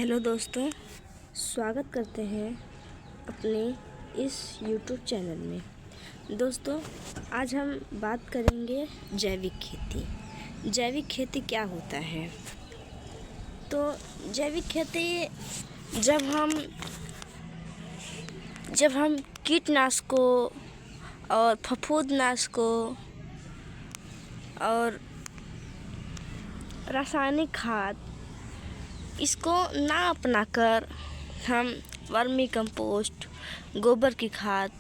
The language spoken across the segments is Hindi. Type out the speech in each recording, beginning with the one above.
हेलो दोस्तों, स्वागत करते हैं अपने इस YouTube चैनल में। दोस्तों, आज हम बात करेंगे जैविक खेती। जैविक खेती क्या होता है? तो जैविक खेती जब हम कीटनाशकों और फफूंदनाशकों और रासायनिक खाद इसको ना अपनाकर हम वर्मी कंपोस्ट, गोबर की खाद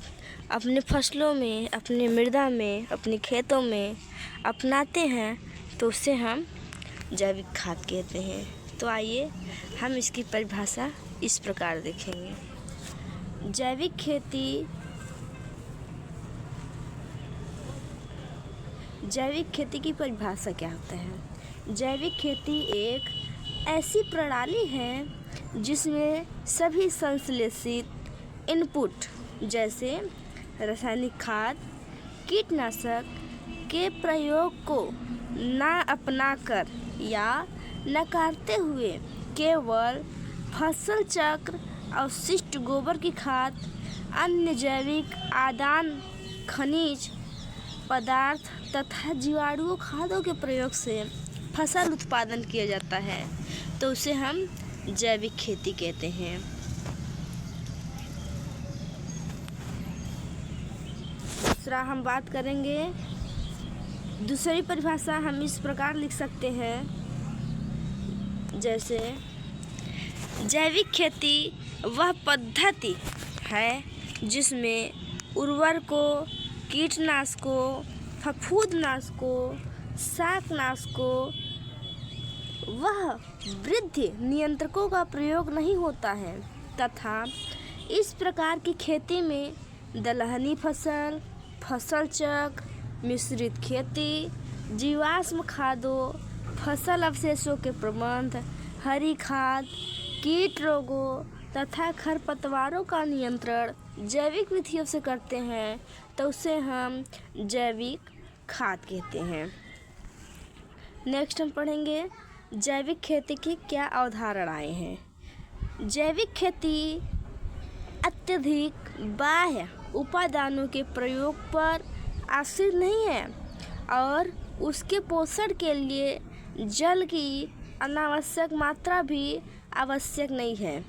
अपने फसलों में, अपनी मृदा में, अपने खेतों में अपनाते हैं तो उसे हम जैविक खाद कहते हैं। तो आइए हम इसकी परिभाषा इस प्रकार देखेंगे। जैविक खेती की परिभाषा क्या होता है? जैविक खेती एक ऐसी प्रणाली है जिसमें सभी संश्लेषित इनपुट जैसे रासायनिक खाद, कीटनाशक के प्रयोग को ना अपनाकर या नकारते हुए केवल फसल चक्र, अवशिष्ट गोबर की खाद, अन्य जैविक आदान, खनिज पदार्थ तथा जीवाणु खादों के प्रयोग से फसल उत्पादन किया जाता है तो उसे हम जैविक खेती कहते हैं। दूसरा हम बात करेंगे, दूसरी परिभाषा हम इस प्रकार लिख सकते हैं जैसे जैविक खेती वह पद्धति है जिसमें उर्वरकों, कीटनाशकों, फफूंदनाशकों, शाकनाशकों वह वृद्धि नियंत्रकों का प्रयोग नहीं होता है तथा इस प्रकार की खेती में दलहनी फसल, फसल चक्र, मिश्रित खेती, जीवाश्म खादों, फसल अवशेषों के प्रबंध, हरी खाद, कीट रोगों तथा खरपतवारों का नियंत्रण जैविक विधियों से करते हैं तो उसे हम जैविक खाद कहते हैं। नेक्स्ट हम पढ़ेंगे जैविक खेती की क्या अवधारणाएं हैं। जैविक खेती अत्यधिक बाह्य उपादानों के प्रयोग पर आश्रित नहीं है और उसके पोषण के लिए जल की अनावश्यक मात्रा भी आवश्यक नहीं है।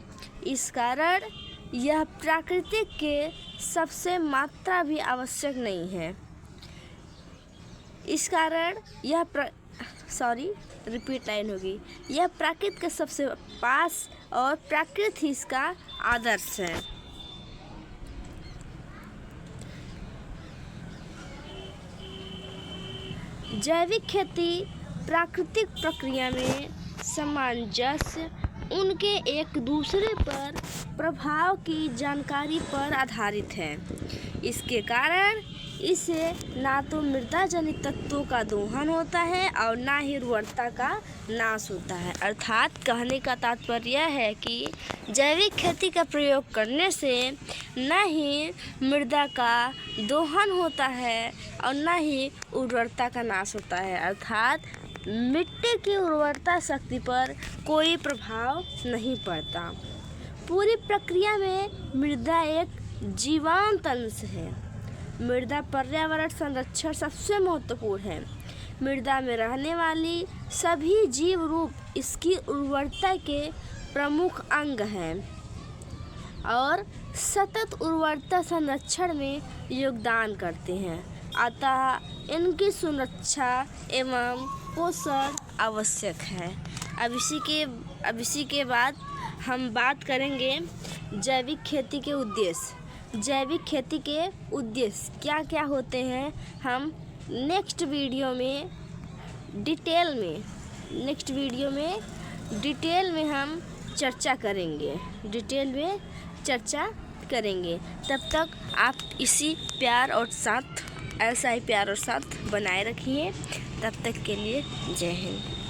इस कारण यह प्राकृतिक के सबसे मात्रा भी आवश्यक नहीं है। इस कारण यह यह प्राकृत के सबसे पास और प्राकृत ही इसका आदर्श है। जैविक खेती प्राकृतिक प्रक्रिया में सामंजस्य, उनके एक दूसरे पर प्रभाव की जानकारी पर आधारित है। इसके कारण इसे ना तो मृदा जनित तत्वों का दोहन होता है और ना ही उर्वरता का नाश होता है। अर्थात कहने का तात्पर्य यह है कि जैविक खेती का प्रयोग करने से ना ही मृदा का दोहन होता है और ना ही उर्वरता का नाश होता है। अर्थात मिट्टी की उर्वरता शक्ति पर कोई प्रभाव नहीं पड़ता। पूरी प्रक्रिया में मृदा एक जीवंत अंश है। मृदा पर्यावरण संरक्षण सबसे महत्वपूर्ण है। मृदा में रहने वाली सभी जीव रूप इसकी उर्वरता के प्रमुख अंग हैं और सतत उर्वरता संरक्षण में योगदान करते हैं। अतः इनकी सुरक्षा एवं पोषण आवश्यक है। अब इसी के बाद हम बात करेंगे जैविक खेती के उद्देश्य। जैविक खेती के उद्देश्य क्या क्या होते हैं हम नेक्स्ट वीडियो में डिटेल में हम चर्चा करेंगे। तब तक आप ऐसा ही प्यार और साथ बनाए रखिए। तब तक के लिए जय हिंद।